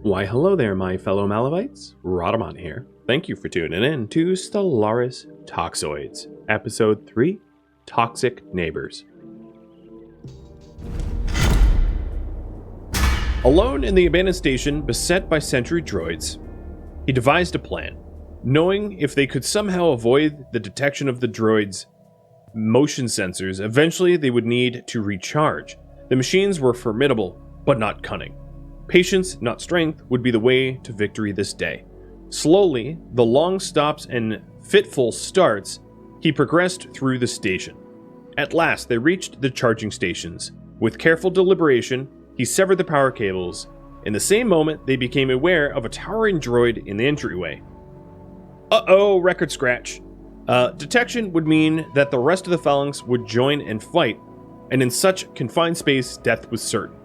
Why hello there, my fellow Malavites. Rodamont here. Thank you for tuning in to Stellaris Toxoids, Episode 3, Toxic Neighbors. Alone in the abandoned station, beset by sentry droids, he devised a plan. Knowing if they could somehow avoid the detection of the droids' motion sensors, eventually they would need to recharge. The machines were formidable, but not cunning. Patience, not strength, would be the way to victory this day. Slowly, the long stops and fitful starts, he progressed through the station. At last, they reached the charging stations. With careful deliberation, he severed the power cables. In the same moment, they became aware of a towering droid in the entryway. Uh-oh, record scratch. Detection would mean that the rest of the phalanx would join and fight, and in such confined space, death was certain.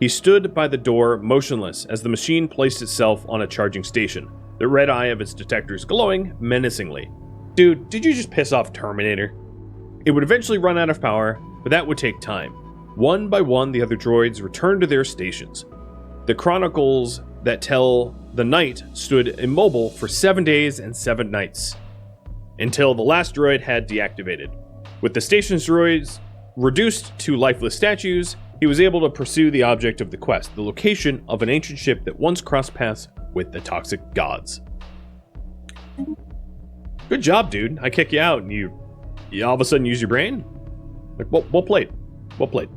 He stood by the door, motionless, as the machine placed itself on a charging station, the red eye of its detectors glowing menacingly. Dude, did you just piss off Terminator? It would eventually run out of power, but that would take time. One by one, the other droids returned to their stations. The chronicles that tell the night stood immobile for 7 days and 7 nights, until the last droid had deactivated. With the station's droids reduced to lifeless statues, he was able to pursue the object of the quest, the location of an ancient ship that once crossed paths with the toxic gods. Good job, dude. I kick you out and you all of a sudden use your brain? Like, well played. Well played.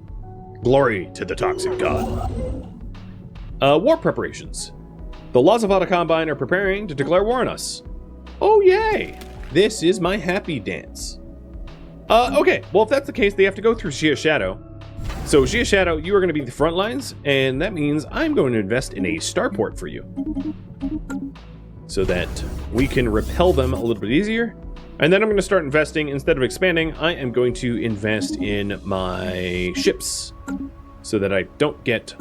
Glory to the toxic god. War preparations. The Lazavada Combine are preparing to declare war on us. Oh, yay! This is my happy dance. Okay, well, if that's the case, they have to go through Shia Shadow. So, Shia Shadow, you are going to be the front lines, and that means I'm going to invest in a starport for you, so that we can repel them a little bit easier. And then I'm going to start investing. Instead of expanding, I am going to invest in my ships, so that I don't get...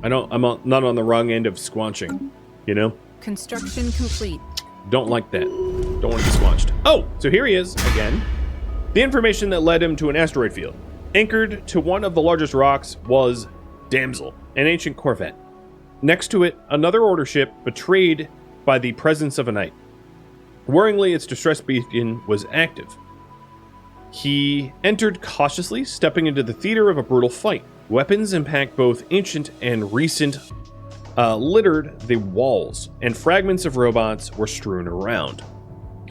I'm not on the wrong end of squanching, you know? Construction complete. Don't like that. Don't want to be squanched. Oh, so here he is, again. The information that led him to an asteroid field. Anchored to one of the largest rocks was Damsel, an ancient corvette. Next to it, another order ship betrayed by the presence of a knight. Worryingly, its distress beacon was active. He entered cautiously, stepping into the theater of a brutal fight. Weapons impact both ancient and recent littered the walls, and fragments of robots were strewn around.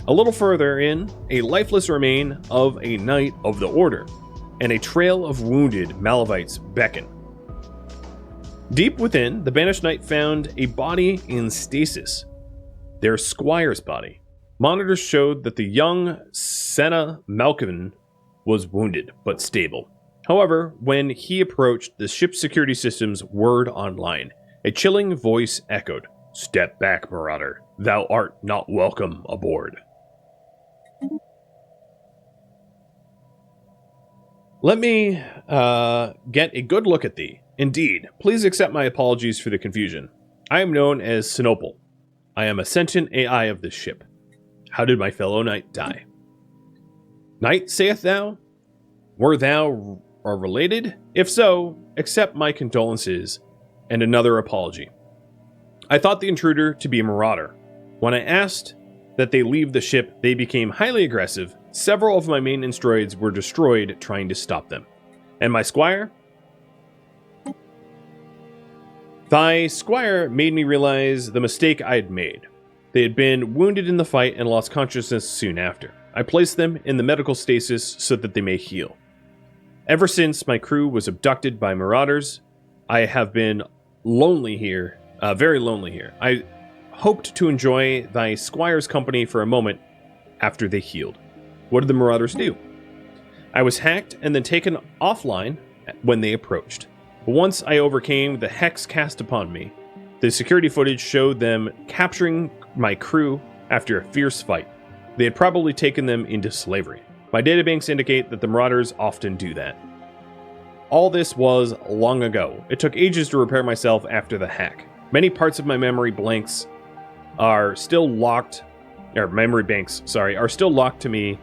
A little further in, a lifeless remain of a knight of the order, and a trail of wounded Malavites beckon. Deep within, the banished knight found a body in stasis, their squire's body. Monitors showed that the young Senna Malkovin was wounded, but stable. However, when he approached, the ship's security system's word online, a chilling voice echoed, "Step back, Marauder. Thou art not welcome aboard." Let me get a good look at thee. Indeed, please accept my apologies for the confusion. I am known as Sinopal. I am a sentient AI of this ship. How did my fellow knight die? Knight, sayest thou? Were thou related? If so, accept my condolences and another apology. I thought the intruder to be a marauder. When I asked that they leave the ship, they became highly aggressive. Several of my maintenance droids were destroyed trying to stop them. And my squire? Thy squire made me realize the mistake I had made. They had been wounded in the fight and lost consciousness soon after. I placed them in the medical stasis so that they may heal. Ever since my crew was abducted by marauders, I have been lonely here, very lonely here. I hoped to enjoy thy squire's company for a moment after they healed. What did the marauders do? I was hacked and then taken offline when they approached. But once I overcame the hex cast upon me, the security footage showed them capturing my crew after a fierce fight. They had probably taken them into slavery. My databanks indicate that the marauders often do that. All this was long ago. It took ages to repair myself after the hack. Many parts of my memory blanks are still locked, or memory banks, sorry, are still locked to me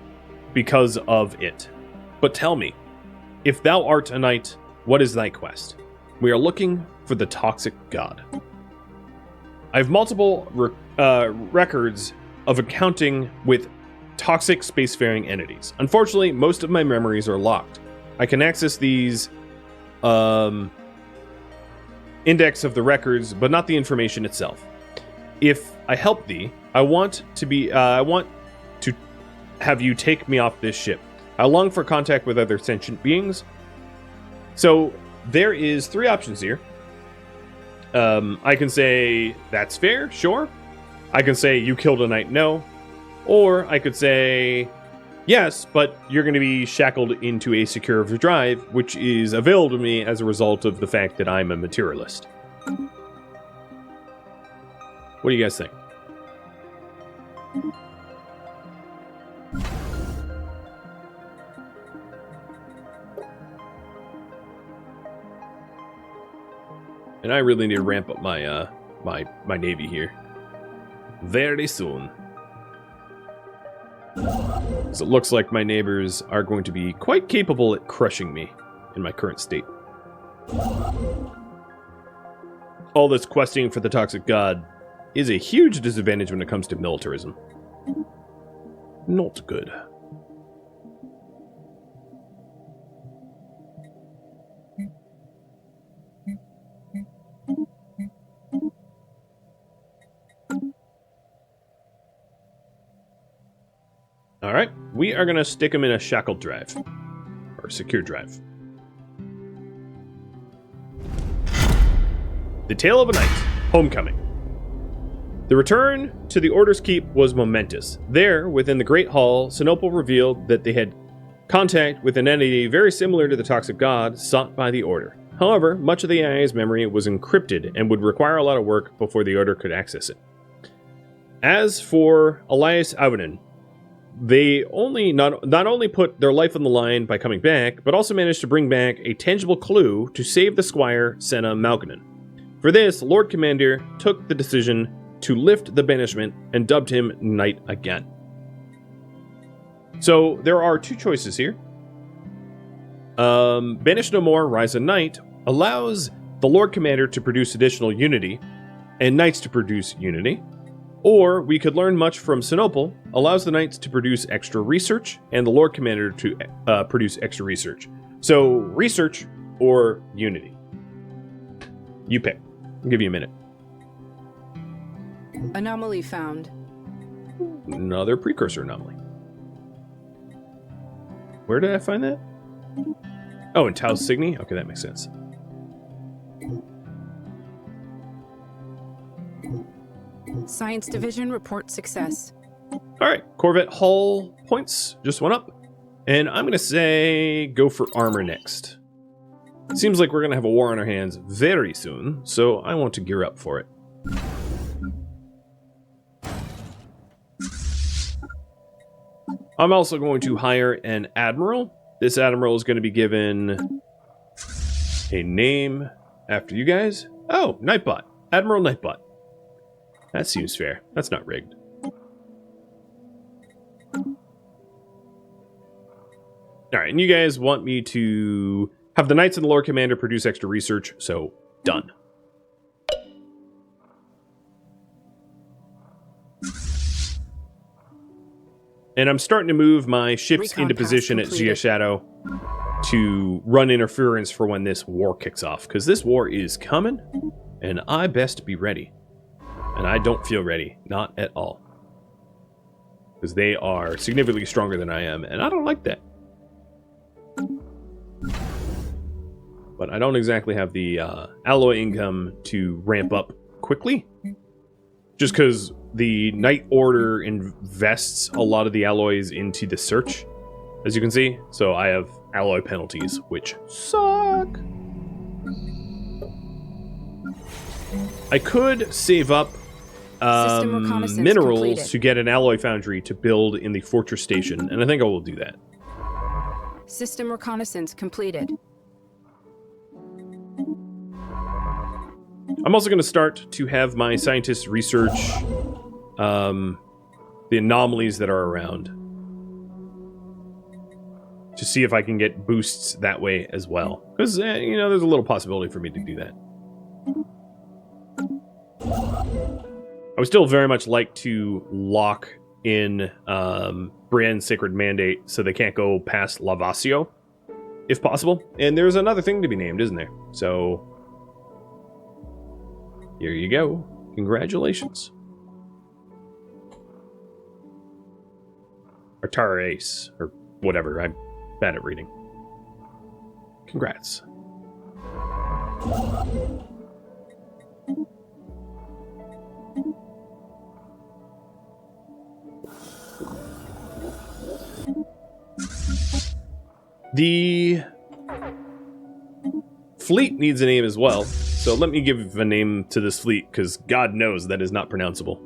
because of it. But tell me, if thou art a knight, what is thy quest? We are looking for the toxic god. I have multiple records of accounting with toxic spacefaring entities. Unfortunately, most of my memories are locked. I can access these index of the records, but not the information itself. If I help thee, I want to have you take me off this ship. I long for contact with other sentient beings. So there is 3 options here. I can say, that's fair, sure. I can say, you killed a knight, no. Or I could say, yes, but you're going to be shackled into a secure drive, which is available to me as a result of the fact that I'm a materialist. What do you guys think? And I really need to ramp up my my navy here very soon. So it looks like my neighbors are going to be quite capable at crushing me in my current state. All this questing for the toxic god is a huge disadvantage when it comes to militarism. Not good. Alright, we are going to stick him in a shackled drive. Or secure drive. The Tale of a Knight, Homecoming. The return to the Order's Keep was momentous. There, within the Great Hall, Sinople revealed that they had contact with an entity very similar to the Toxic God sought by the Order. However, much of the AI's memory was encrypted and would require a lot of work before the Order could access it. As for Elias Auvinen, they not only put their life on the line by coming back, but also managed to bring back a tangible clue to save the Squire Senna Malkinen. For this, Lord Commander took the decision to lift the banishment and dubbed him Knight again. So there are 2 choices here. Banish No More, Rise a Knight allows the Lord Commander to produce additional unity, and Knights to produce unity. Or we could learn much from Sinople, allows the Knights to produce extra research, and the Lord Commander to produce extra research. So, research or unity. You pick. I'll give you a minute. Anomaly found. Another precursor anomaly. Where did I find that? Oh, in Tau Cygni? Okay, that makes sense. Science Division report success. Alright, Corvette hull points just went up. And I'm going to say go for armor next. Seems like we're going to have a war on our hands very soon, so I want to gear up for it. I'm also going to hire an admiral. This admiral is going to be given a name after you guys. Oh, Nightbot. Admiral Nightbot. That seems fair. That's not rigged. Alright, and you guys want me to have the Knights and the Lord Commander produce extra research, so done. And I'm starting to move my ships Recon into position at completed. Geoshadow to run interference for when this war kicks off. Because this war is coming, and I best be ready. And I don't feel ready. Not at all. Because they are significantly stronger than I am, and I don't like that. But I don't exactly have the alloy income to ramp up quickly. Just because the Knight Order invests a lot of the alloys into the search, as you can see. So I have alloy penalties, which suck. I could save up System reconnaissance minerals completed. to get an alloy foundry to build in the fortress station, and I think I will do that. System reconnaissance completed. I'm also going to start to have my scientists research the anomalies that are around. to see if I can get boosts that way as well. Because, you know, there's a little possibility for me to do that. I would still very much like to lock in Brienne's Sacred Mandate so they can't go past Lavacio, if possible. And there's another thing to be named, isn't there? So, here you go. Congratulations. Artara Ace, or whatever. I'm bad at reading. Congrats. The fleet needs a name as well, so let me give a name to this fleet, because God knows that is not pronounceable.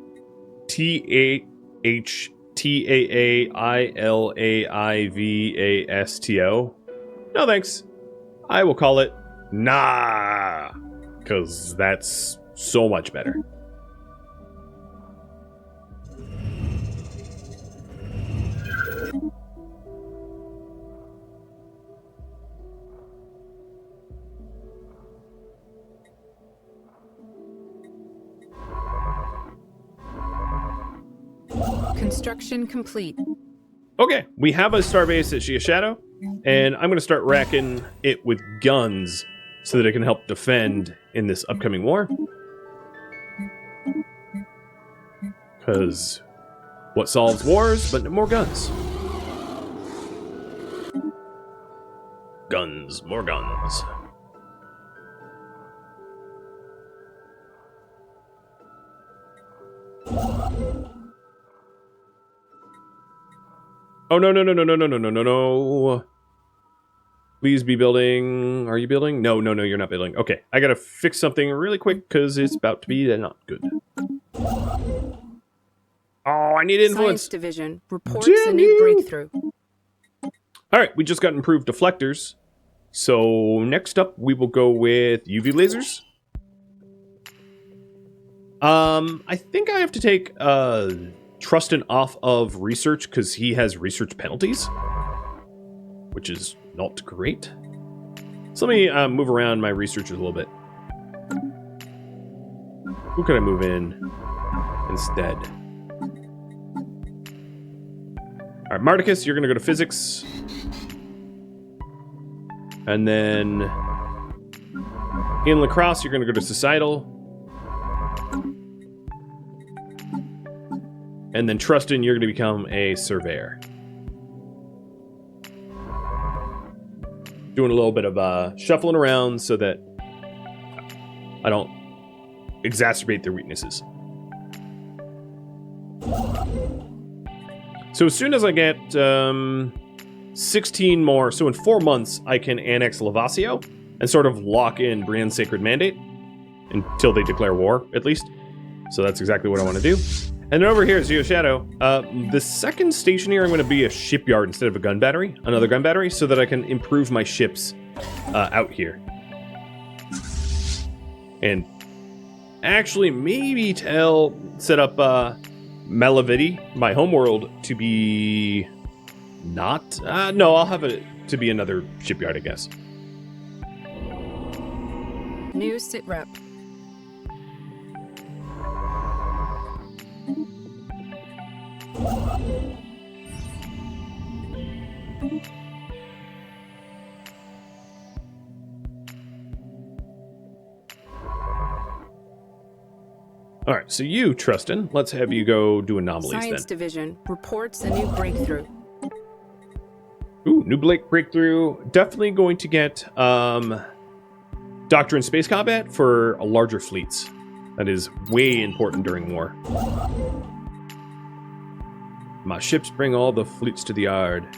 T-H-T-A-A-I-L-A-I-V-A-S-T-O. No thanks. I will call it Nah, because that's so much better. Construction complete. Okay, we have a starbase at Shia Shadow, and I'm going to start racking it with guns so that it can help defend in this upcoming war. Because what solves wars but more guns? Guns, more guns. Oh, no, no, no, no, no, no, no, no, no, no. Please be building. Are you building? No, no, no, you're not building. Okay, I gotta fix something really quick because it's about to be not good. Oh, I need influence. Science Division reports a new breakthrough. Alright, we just got improved deflectors. So, next up, we will go with UV lasers. I think I have to take, Trustin off of research because he has research penalties, which is not great. So let me move around my researchers a little bit. Who can I move in instead? All right, Marticus, you're going to go to physics. And then in Lacrosse, you're going to go to societal. And then Trustin, you're going to become a surveyor. Doing a little bit of shuffling around so that I don't exacerbate their weaknesses. So as soon as I get 16 more, so in 4 months, I can annex Lavacio and sort of lock in Brienne's Sacred Mandate until they declare war, at least. So that's exactly what I want to do. And then over here at Zio Shadow, the second station here, I'm going to be a shipyard instead of a gun battery, another gun battery, so that I can improve my ships out here. And actually, maybe set up Malavidi, my homeworld, to be not. No, I'll have it to be another shipyard, I guess. New sitrep. All right, so you, Trustin, let's have you go do anomalies Science then. Division reports a new breakthrough. Ooh, new breakthrough. Definitely going to get Doctrine Space Combat for larger fleets. That is way important during war. My ships bring all the fleets to the yard.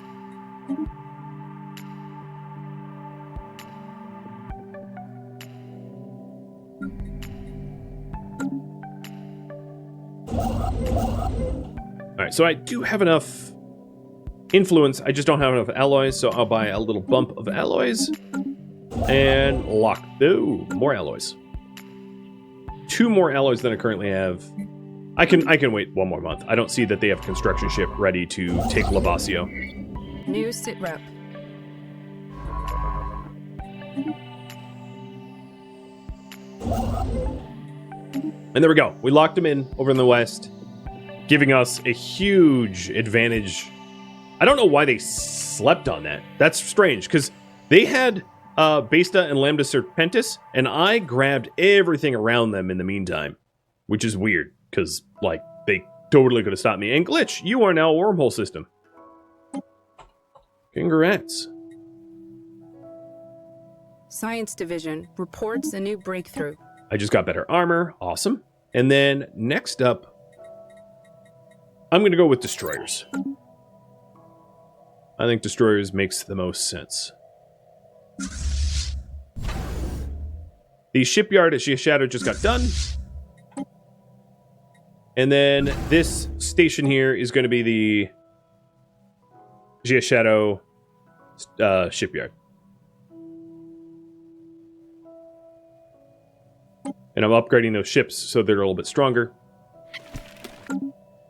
Alright, so I do have enough influence. I just don't have enough alloys, so I'll buy a little bump of alloys. And lock. Ooh, more alloys. 2 more alloys than I currently have. I can wait 1 more month. I don't see that they have a construction ship ready to take Lavacio. New sitrep. And there we go. We locked them in over in the west, giving us a huge advantage. I don't know why they slept on that. That's strange, because they had Besta and Lambda Serpentis, and I grabbed everything around them in the meantime, which is weird, because, like, they totally could have stopped me. And Glitch, you are now a wormhole system. Congrats. Science Division reports a new breakthrough. I just got better armor. Awesome. And then next up, I'm going to go with destroyers. I think destroyers makes the most sense. The shipyard at Shadow just got done. And then this station here is going to be the Shadow shipyard. And I'm upgrading those ships so they're a little bit stronger.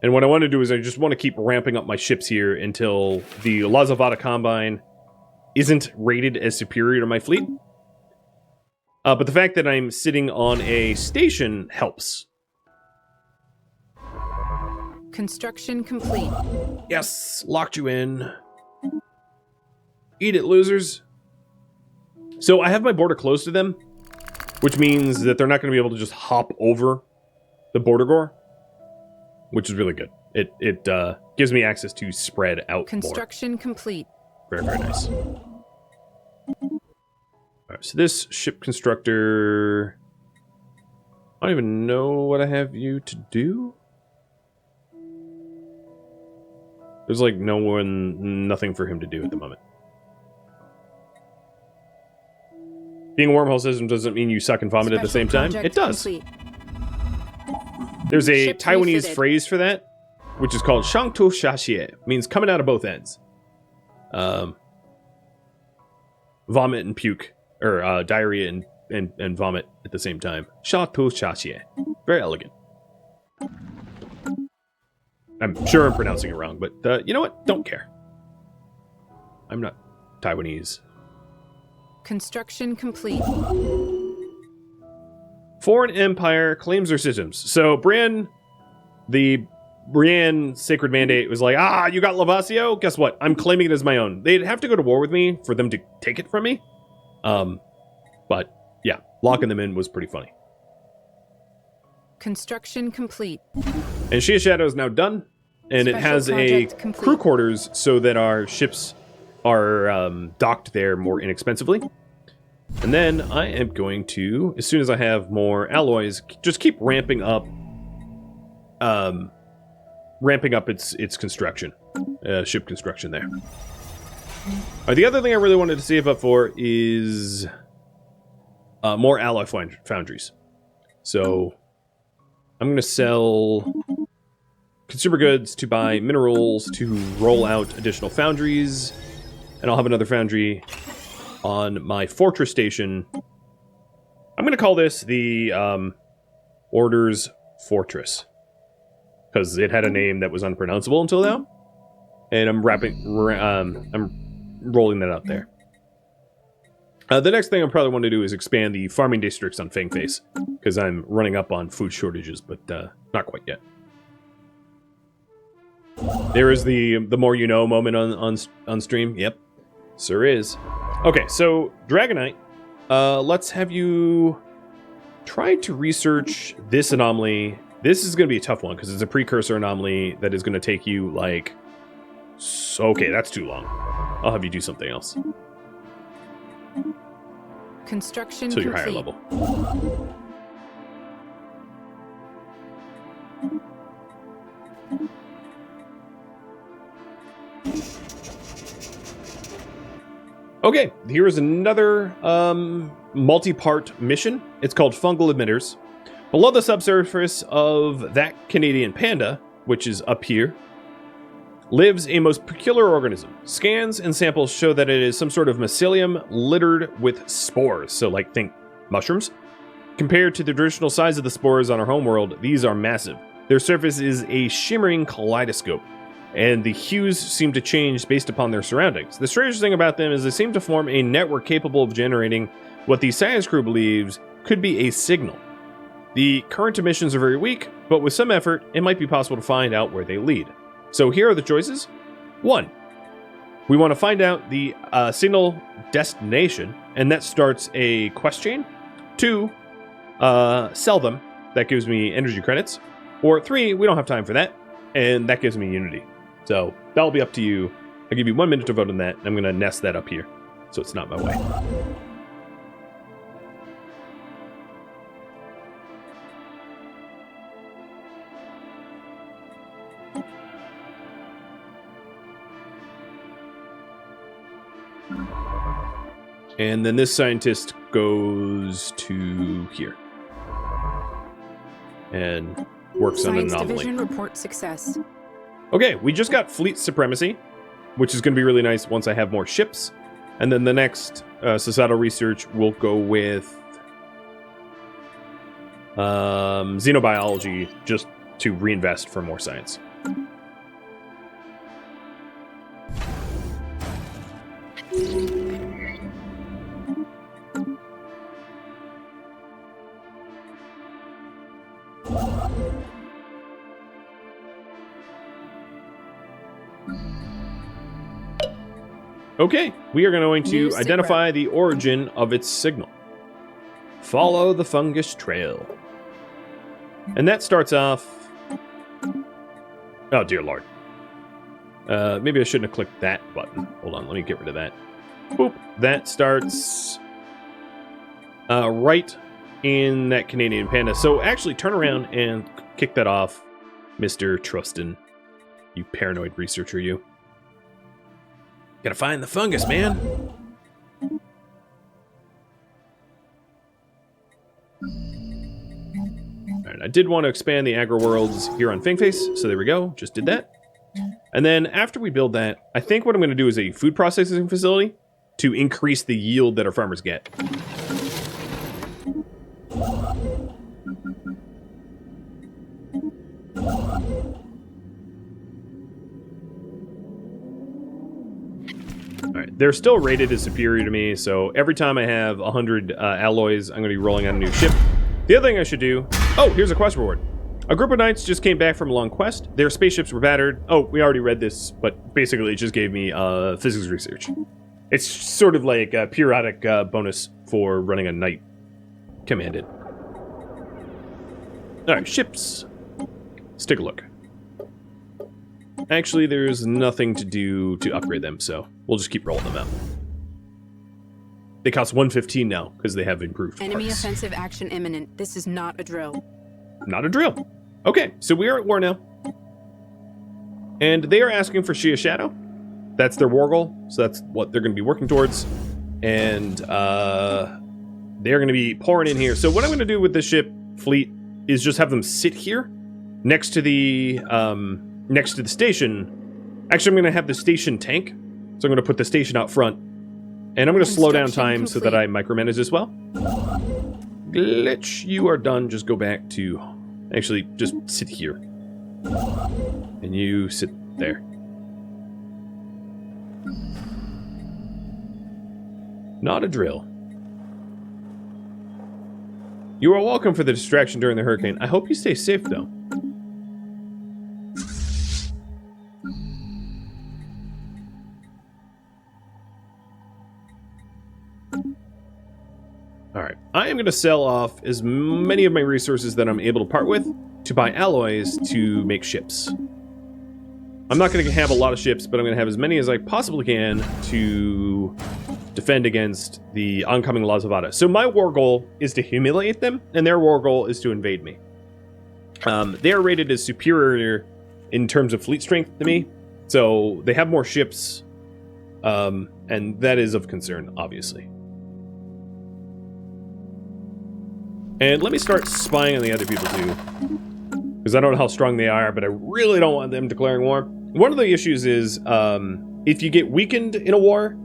And what I want to do is I just want to keep ramping up my ships here until the Lazavada Combine isn't rated as superior to my fleet. But the fact that I'm sitting on a station helps. Construction complete. Yes, locked you in. Eat it, losers. So I have my border close to them, which means that they're not going to be able to just hop over the border gore, which is really good. It gives me access to spread out Construction complete. Very, very nice. All right, so this ship constructor, I don't even know what I have you to do. There's like nothing for him to do at the moment. Being a wormhole system doesn't mean you suck and vomit at the same time. It does. Complete. There's a ship Taiwanese refitted. Phrase for that, which is called Shang Tu Sha Xie. Means coming out of both ends. Vomit and puke, or diarrhea and vomit at the same time. Sha Tu Sha Xie. Very elegant. I'm sure I'm pronouncing it wrong, but you know what? Don't care. I'm not Taiwanese. Construction complete. Foreign Empire claims their systems. So Brienne, the Brienne Sacred Mandate was like, you got Lavasio? Guess what? I'm claiming it as my own. They'd have to go to war with me for them to take it from me. But yeah, locking them in was pretty funny. Construction complete. And Shia Shadow is now done. And it has a crew quarters so that our ships are docked there more inexpensively. And then I am going to, as soon as I have more alloys, just keep ramping up its construction, ship construction there. The other thing I really wanted to save up for is more alloy foundries. So I'm going to sell consumer goods to buy minerals to roll out additional foundries. And I'll have another foundry on my fortress station. I'm going to call this the Orders Fortress, because it had a name that was unpronounceable until now. And I'm rolling that out there. The next thing I probably want to do is expand the farming districts on Fangface, because I'm running up on food shortages, but not quite yet. There is the more you know moment on stream. Yep, sir is. Okay, so Dragonite, let's have you try to research this anomaly. This is going to be a tough one because it's a precursor anomaly that is going to take you like... Okay, that's too long. I'll have you do something else. Construction so you're complete. higher level. Okay, here is another multi-part mission. It's called Fungal Emitters. Below the subsurface of that Canadian panda, which is up here, lives a most peculiar organism. Scans and samples show that it is some sort of mycelium littered with spores. So, like, think mushrooms. Compared to the traditional size of the spores on our homeworld, these are massive. Their surface is a shimmering kaleidoscope. and the hues seem to change based upon their surroundings. The strangest thing about them is they seem to form a network capable of generating what the science crew believes could be a signal. The current emissions are very weak, but with some effort, it might be possible to find out where they lead. So here are the choices. 1. We want to find out the signal destination, and that starts a quest chain. 2. Sell them. That gives me energy credits. Or 3, we don't have time for that, and that gives me unity. So that'll be up to you. I'll give you 1 minute to vote on that. I'm going to nest that up here, so it's not my way. And then this scientist goes to here and works on an anomaly. Division report success. Okay, we just got fleet supremacy, which is going to be really nice once I have more ships. And then the next societal research will go with xenobiology, just to reinvest for more science. Okay, we are going to identify the origin of its signal. Follow the fungus trail. And that starts off... Oh, dear lord. Maybe I shouldn't have clicked that button. Hold on, let me get rid of that. Boop. That starts right in that Canadian panda. So actually, turn around and kick that off, Mr. Trustin. You paranoid researcher, you. Gotta find the fungus, man. Alright, I did want to expand the agro worlds here on Fangface, so there we go. Just did that. And then after we build that, I think what I'm going to do is a food processing facility to increase the yield that our farmers get. Alright, they're still rated as superior to me, so every time I have 100 alloys, I'm going to be rolling on a new ship. The other thing I should do... Oh, here's a quest reward. A group of knights just came back from a long quest. Their spaceships were battered. Oh, we already read this, but basically it just gave me physics research. It's sort of like a periodic bonus for running a knight commanded. Alright, ships. Let's take a look. Actually, there's nothing to do to upgrade them, so we'll just keep rolling them out. They cost 115 now, because they have improved Enemy parts. offensive action imminent. This is not a drill. Not a drill. Okay, so we are at war now. And they are asking for Shia Shadow. That's their war goal, so that's what they're going to be working towards. And they're going to be pouring in here. So what I'm going to do with this ship fleet is just have them sit here next to the station. Actually, I'm going to have the station tank. So I'm going to put the station out front. And I'm going to slow down time so that I micromanage as well. Glitch, you are done. Just go back to... Actually, just sit here. And you sit there. Not a drill. You are welcome for the distraction during the hurricane. I hope you stay safe, though. Alright, I am going to sell off as many of my resources that I'm able to part with to buy alloys to make ships. I'm not going to have a lot of ships, but I'm going to have as many as I possibly can to defend against the oncoming Lazavada. So my war goal is to humiliate them, and their war goal is to invade me. They are rated as superior in terms of fleet strength to me, so they have more ships, and that is of concern, obviously. And let me start spying on the other people too, because I don't know how strong they are, but I really don't want them declaring war. One of the issues is if you get weakened in a war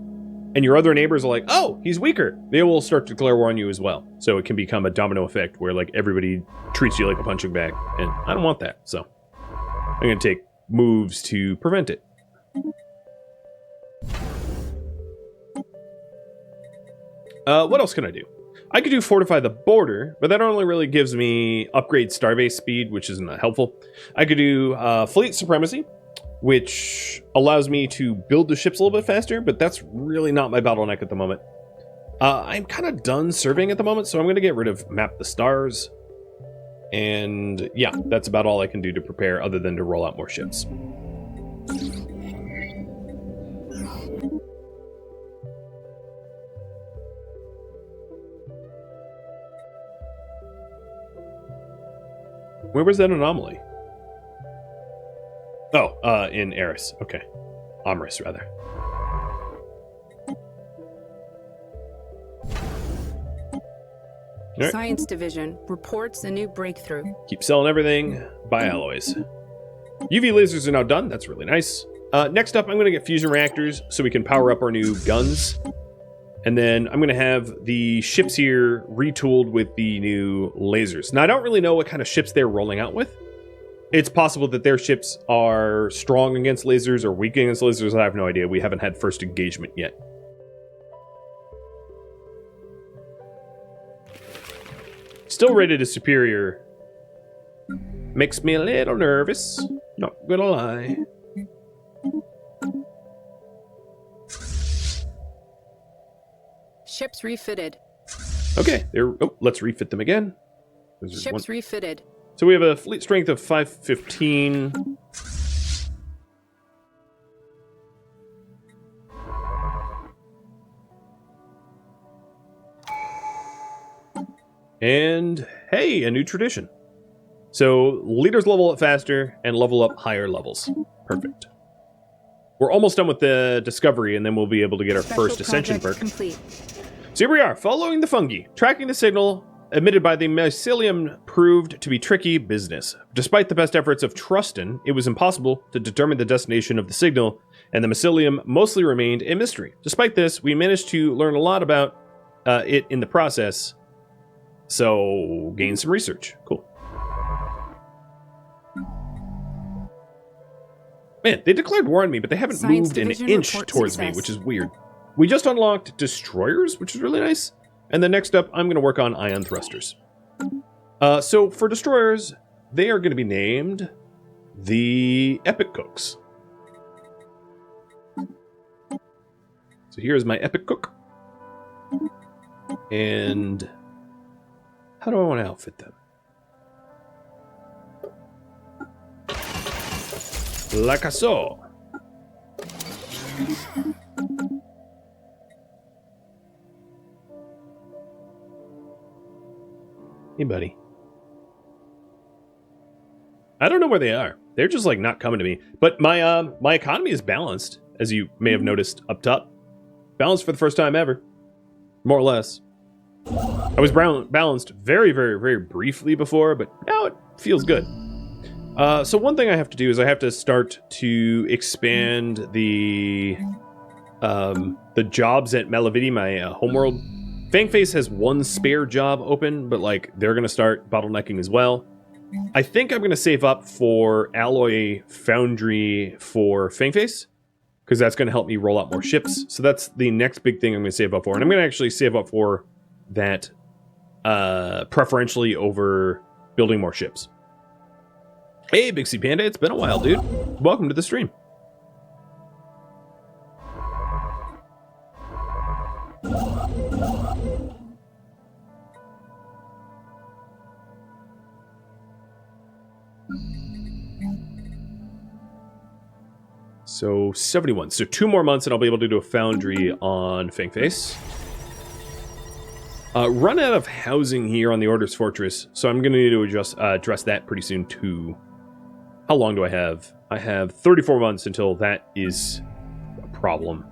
and your other neighbors are like, oh, he's weaker, they will start to declare war on you as well. So it can become a domino effect where like everybody treats you like a punching bag, and I don't want that. So I'm going to take moves to prevent it. What else can I do? I could do fortify the border, but that only really gives me upgrade starbase speed, which isn't that helpful. I could do fleet supremacy, which allows me to build the ships a little bit faster, but that's really not my bottleneck at the moment. I'm kind of done surveying at the moment, so I'm going to get rid of map the stars. And yeah, that's about all I can do to prepare other than to roll out more ships. Where was that anomaly? Oh, in Eris. Okay. Omris, rather. Right. Science Division reports a new breakthrough. Keep selling everything. Buy alloys. UV lasers are now done. That's really nice. Next up, I'm going to get fusion reactors so we can power up our new guns. And then I'm going to have the ships here retooled with the new lasers. Now, I don't really know what kind of ships they're rolling out with. It's possible that their ships are strong against lasers or weak against lasers. I have no idea. We haven't had first engagement yet. Still rated as superior. Makes me a little nervous. Not gonna lie. Ships refitted. Okay, there. Oh, let's refit them again. Ships refitted. So we have a fleet strength of 515. And hey, a new tradition. So leaders level up faster and level up higher levels. Perfect. We're almost done with the discovery, and then we'll be able to get our first ascension perk. Complete. So here we are, following the fungi. Tracking the signal emitted by the mycelium proved to be tricky business. Despite the best efforts of Trustin, it was impossible to determine the destination of the signal, and the mycelium mostly remained a mystery. Despite this, we managed to learn a lot about it in the process, so gain some research. Cool. Man, they declared war on me, but they haven't moved an inch towards me, which is weird. We just unlocked destroyers, which is really nice. And then next up, I'm going to work on ion thrusters. So for destroyers, they are going to be named the Epic Cooks. So here's my Epic Cook. And how do I want to outfit them? Like I saw. Hey, buddy. I don't know where they are. They're just like not coming to me. But my my economy is balanced, as you may have noticed up top. Balanced for the first time ever, more or less. I was balanced very, very, very briefly before, but now it feels good. So one thing I have to do is I have to start to expand the jobs at Malavidi, my homeworld. Fangface has one spare job open, but like they're gonna start bottlenecking as well. I think I'm gonna save up for alloy foundry for Fangface, because that's gonna help me roll out more ships. So that's the next big thing I'm gonna save up for, and I'm gonna actually save up for that preferentially over building more ships. Hey, Big C Panda, it's been a while, dude. Welcome to the stream. So 71. So 2 more months and I'll be able to do a foundry on Fangface. Run out of housing here on the Order's Fortress, so I'm going to need to address that pretty soon too. How long do I have? I have 34 months until that is a problem.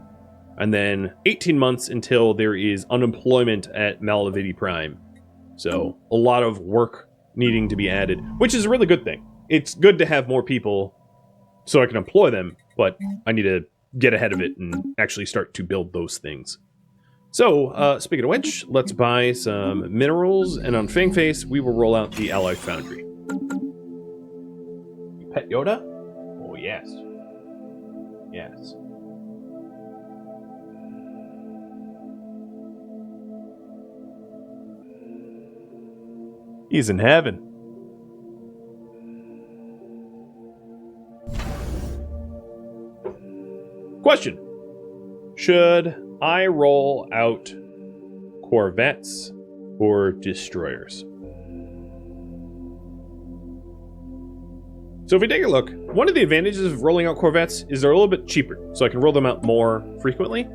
And then 18 months until there is unemployment at Malavidi Prime. So a lot of work needing to be added, which is a really good thing. It's good to have more people so I can employ them, but I need to get ahead of it and actually start to build those things. So, speaking of which, let's buy some minerals, and on Fangface, we will roll out the Alloy Foundry. Pet Yoda? Oh yes. Yes. He's in heaven. Question. Should I roll out corvettes or destroyers? So if we take a look, one of the advantages of rolling out corvettes is they're a little bit cheaper, so I can roll them out more frequently.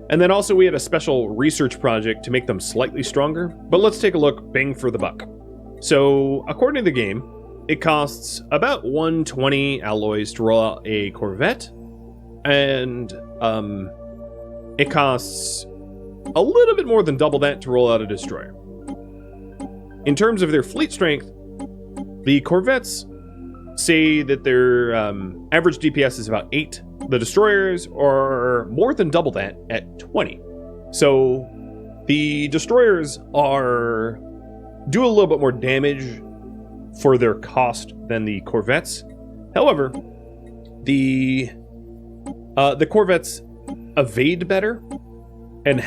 And then also we had a special research project to make them slightly stronger. But let's take a look, bang for the buck. So according to the game, it costs about 120 alloys to roll out a corvette. And it costs a little bit more than double that to roll out a destroyer. In terms of their fleet strength, the corvettes say that their average DPS is about 8. The destroyers are more than double that at 20. So the destroyers do a little bit more damage for their cost than the corvettes. However, the corvettes evade better and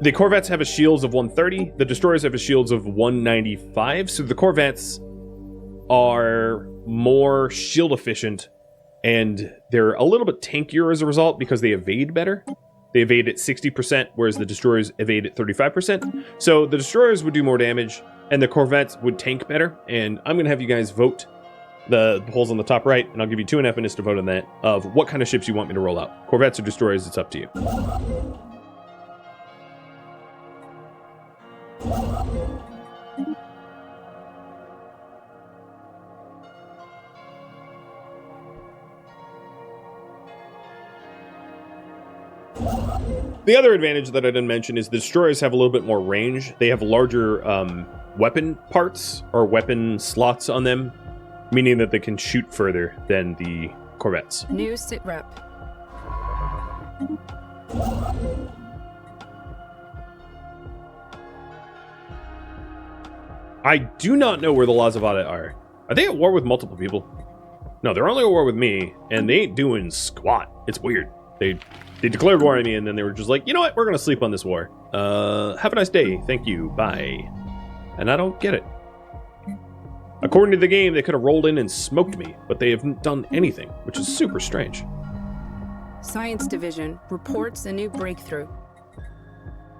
the corvettes have a shields of 130. The destroyers have a shields of 195. So the corvettes are more shield efficient, and they're a little bit tankier as a result because they evade better. They evade at 60%, whereas the destroyers evade at 35%. So the destroyers would do more damage, and the corvettes would tank better. And I'm going to have you guys vote the polls on the top right, and I'll give you 2.5 minutes to vote on that, of what kind of ships you want me to roll out. Corvettes or destroyers, it's up to you. The other advantage that I didn't mention is the destroyers have a little bit more range. They have larger weapon parts or weapon slots on them, meaning that they can shoot further than the corvettes. New sit rep. I do not know where the Lazavada are. Are they at war with multiple people? No, they're only at war with me, and they ain't doing squat. It's weird. They declared war on me, and then they were just like, you know what? We're going to sleep on this war. Have a nice day. Thank you. Bye. And I don't get it. According to the game, they could have rolled in and smoked me, but they haven't done anything, which is super strange. Science Division reports a new breakthrough.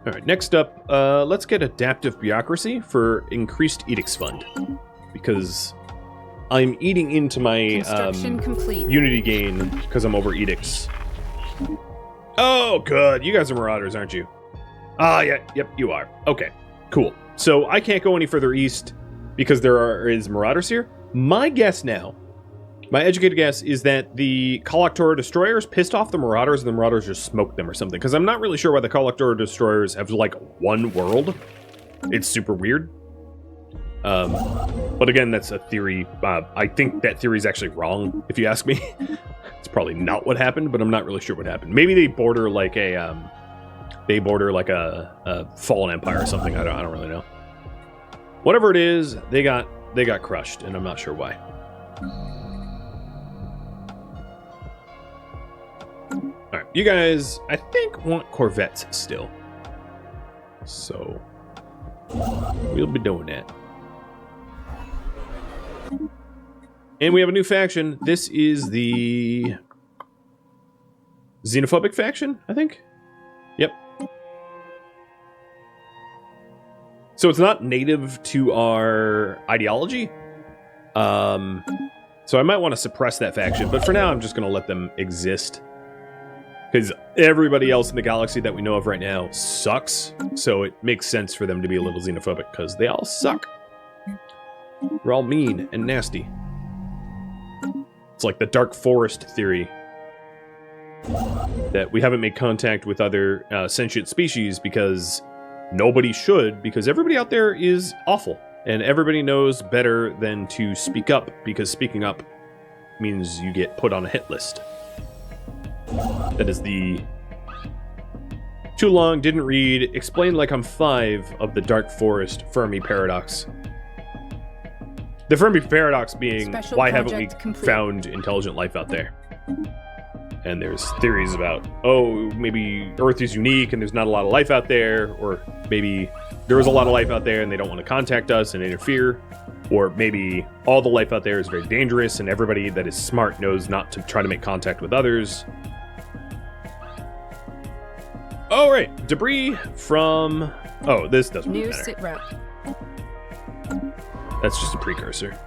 All right, next up, let's get adaptive bureaucracy for increased edicts fund, because I'm eating into my Construction complete. unity gain because I'm over edicts. Oh, good. You guys are marauders, aren't you? Ah, yeah, yep, you are. Okay, cool. So I can't go any further east because there is marauders here. My guess now, my educated guess, is that the Collector destroyers pissed off the marauders and the marauders just smoked them or something, because I'm not really sure why the Collector destroyers have, like, one world. It's super weird. But again, that's a theory. I think that theory is actually wrong, if you ask me. It's probably not what happened, but I'm not really sure what happened. Maybe they border like a fallen empire or something. I don't really know. Whatever it is, they got crushed, and I'm not sure why. All right, you guys, I think, want corvettes still, so we'll be doing that. And we have a new faction. This is the xenophobic faction, I think. Yep. So it's not native to our ideology. So I might want to suppress that faction, but for now I'm just going to let them exist. Because everybody else in the galaxy that we know of right now sucks. So it makes sense for them to be a little xenophobic, because they all suck. We're all mean and nasty. It's like the Dark Forest theory. That we haven't made contact with other sentient species because nobody should, because everybody out there is awful. And everybody knows better than to speak up, because speaking up means you get put on a hit list. That is the too long, didn't read, explained like I'm 5 of the Dark Forest Fermi paradox. The Fermi paradox being, Special why haven't we project complete. found intelligent life out there? And there's theories about, oh, maybe Earth is unique and there's not a lot of life out there, or maybe there is a lot of life out there and they don't want to contact us and interfere, or maybe all the life out there is very dangerous and everybody that is smart knows not to try to make contact with others. All right, debris from... Oh, this doesn't really New matter. sit rep. That's just a precursor.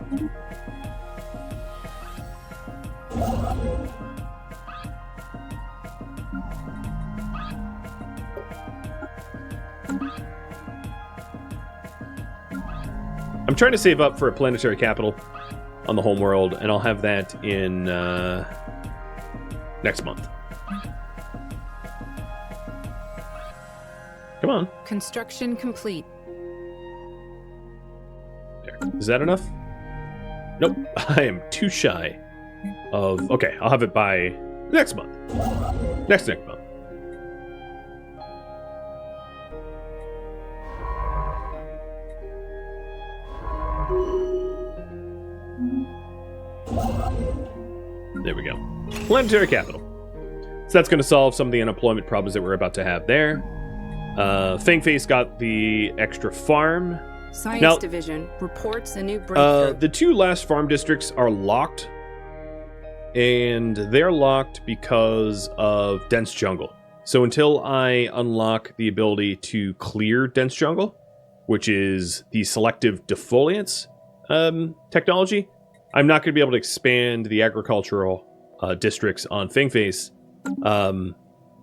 I'm trying to save up for a planetary capital on the homeworld, and I'll have that in next month. Come on. Construction complete. There. Is that enough? Nope. I am too shy of... Okay, I'll have it by next month. Next month. There we go. Planetary capital. So that's going to solve some of the unemployment problems that we're about to have there. Fangface got the extra farm. Science Now, Division reports a new breakthrough. the two last farm districts are locked. And they're locked because of dense jungle. So until I unlock the ability to clear dense jungle, which is the selective defoliants technology, I'm not going to be able to expand the agricultural districts on Fangface.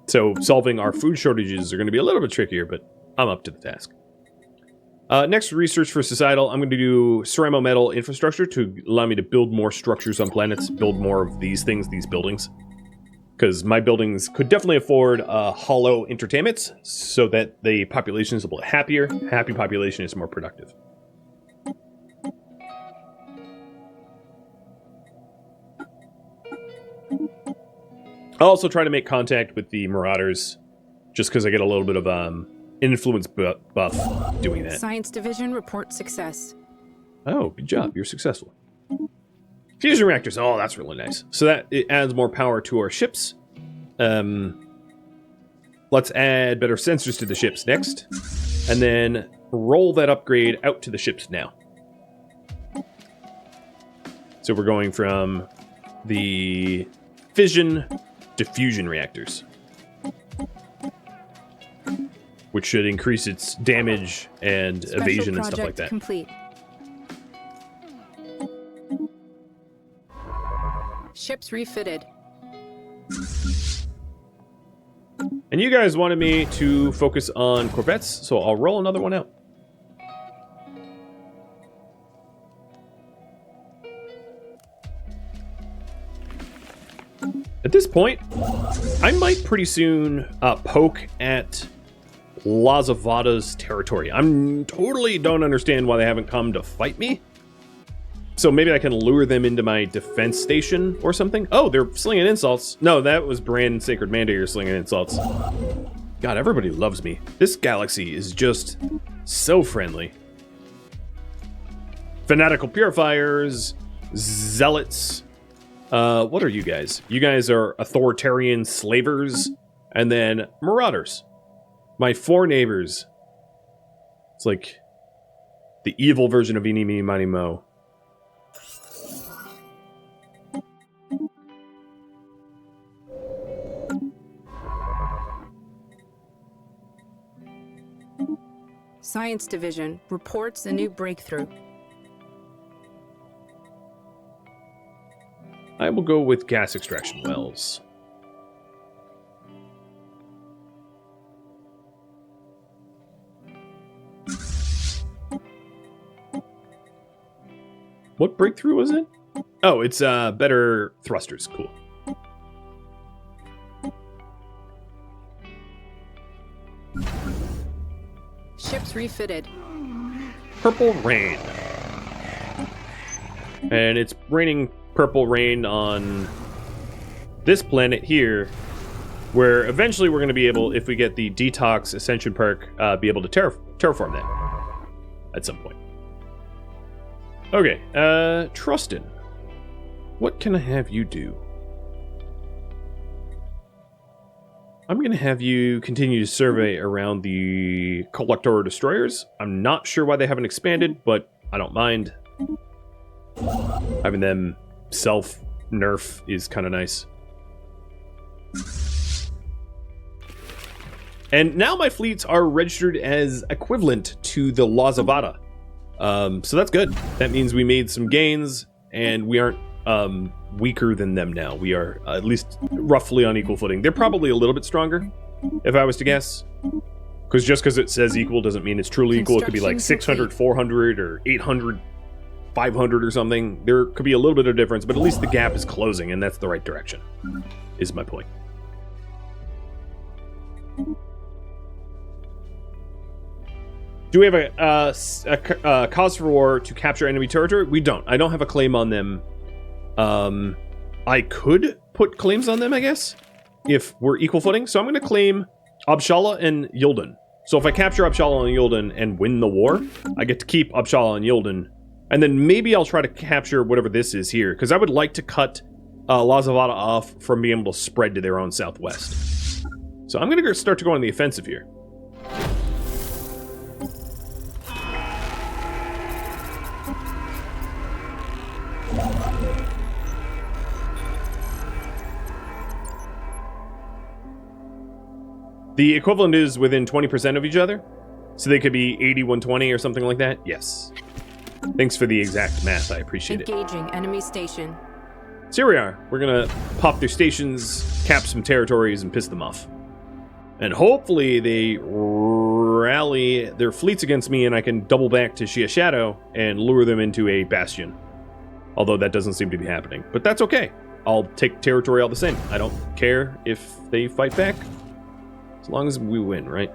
So solving our food shortages are going to be a little bit trickier, but I'm up to the task. Next, research for societal. I'm going to do ceramo metal infrastructure to allow me to build more structures on planets, build more of these things, these buildings. Because my buildings could definitely afford hollow entertainments so that the population is a little happier. Happy population is more productive. I'll also try to make contact with the Marauders, just because I get a little bit of influence buff doing that. Science Division reports success. Oh, good job. You're successful. Fusion reactors. Oh, that's really nice. So that it adds more power to our ships. Let's add better sensors to the ships next. And then roll that upgrade out to the ships now. So we're going from the fission to fusion reactors, which should increase its damage and Special evasion and stuff like project that. complete. Ships refitted. And you guys wanted me to focus on Corvettes, so I'll roll another one out. At this point, I might pretty soon poke at Lazavada's territory. I'm totally don't understand why they haven't come to fight me. So maybe I can lure them into my defense station or something. Oh, they're slinging insults. No, that was Brand Sacred Mandator slinging insults. God, everybody loves me. This galaxy is just so friendly. Fanatical Purifiers, Zealots. What are you guys? You guys are authoritarian slavers, and then Marauders. My four neighbors. It's like the evil version of Eeny, Meeny, Miny, Mo. Science Division reports a new breakthrough. I will go with gas extraction wells. What breakthrough was it? Oh, it's better thrusters. Cool. Ships refitted. Purple rain. And it's raining purple rain on this planet here, where eventually we're going to be able, if we get the Detox Ascension perk, be able to terraform that at some point. Okay, Trustin. What can I have you do? I'm going to have you continue to survey around the Collector Destroyers. I'm not sure why they haven't expanded, but I don't mind. Having them self-nerf is kind of nice. And now my fleets are registered as equivalent to the Laws of Ada. So that's good. That means we made some gains, and we aren't weaker than them now. We are at least roughly on equal footing. They're probably a little bit stronger, if I was to guess. Because just because it says equal doesn't mean it's truly equal. It could be like 600, 400, or 800, 500 or something. There could be a little bit of difference, but at least the gap is closing, and that's the right direction, is my point. Do we have a cause for war to capture enemy territory? We don't. I don't have a claim on them. I could put claims on them, I guess, if we're equal footing. So I'm going to claim Abshala and Yildan. So if I capture Abshala and Yildan and win the war, I get to keep Abshala and Yildan. And then maybe I'll try to capture whatever this is here, because I would like to cut Lazavada off from being able to spread to their own southwest. So I'm going to start to go on the offensive here. The equivalent is within 20% of each other, so they could be 80, 120 or something like that. Yes. Thanks for the exact math. I appreciate it. Engaging enemy station. So here we are. We're going to pop their stations, cap some territories, and piss them off. And hopefully they rally their fleets against me and I can double back to Shia Shadow and lure them into a bastion. Although that doesn't seem to be happening. But that's okay. I'll take territory all the same. I don't care if they fight back. As long as we win, right?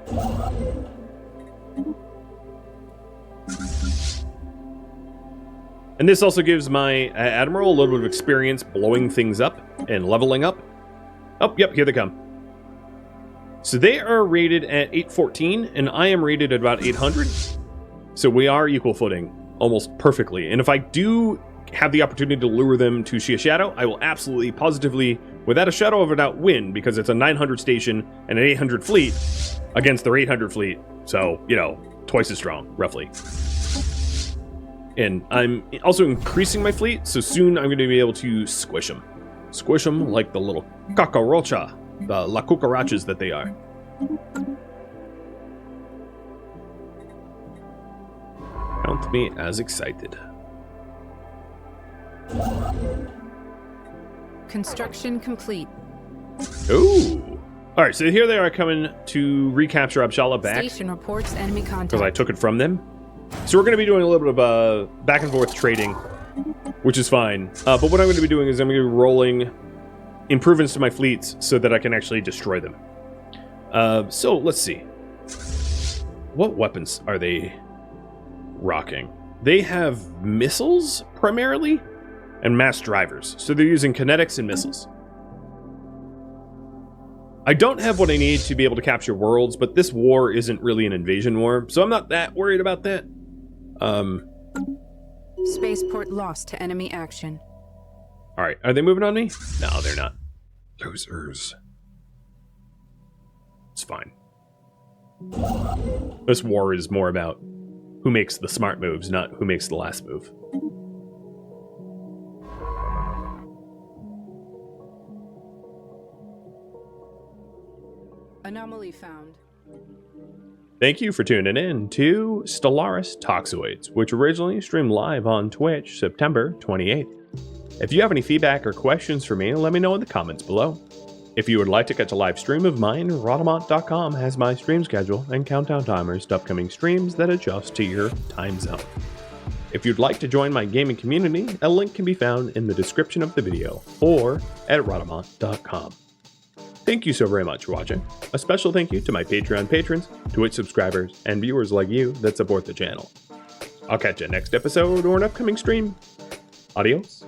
And this also gives my Admiral a little bit of experience blowing things up and leveling up. Oh, yep, here they come. So they are rated at 814, and I am rated at about 800. So we are equal footing, almost perfectly. And if I do have the opportunity to lure them to Shia Shadow, I will absolutely, positively, without a shadow of a doubt, win, because it's a 900 station and an 800 fleet against their 800 fleet. So, you know, twice as strong, roughly. And I'm also increasing my fleet, so soon I'm going to be able to squish them. Squish them like the little cucaracha, the la cucarachas that they are. Count me as excited. Construction complete. Ooh. All right, so here they are coming to recapture Abshala back. Station reports enemy contact. Because I took it from them. So we're going to be doing a little bit of back and forth trading, which is fine. But what I'm going to be doing is I'm going to be rolling improvements to my fleets so that I can actually destroy them. So let's see. What weapons are they rocking? They have missiles, primarily, and mass drivers. So they're using kinetics and missiles. I don't have what I need to be able to capture worlds, but this war isn't really an invasion war, so I'm not that worried about that. Spaceport lost to enemy action. Alright, are they moving on me? No, they're not. Losers. It's fine. This war is more about who makes the smart moves, not who makes the last move. Anomaly found. Thank you for tuning in to Stellaris Toxoids, which originally streamed live on Twitch September 28th. If you have any feedback or questions for me, let me know in the comments below. If you would like to catch a live stream of mine, Rodamont.com has my stream schedule and countdown timers to upcoming streams that adjust to your time zone. If you'd like to join my gaming community, a link can be found in the description of the video or at Rodamont.com. Thank you so very much for watching. A special thank you to my Patreon patrons, Twitch subscribers, and viewers like you that support the channel. I'll catch you next episode or an upcoming stream. Adios.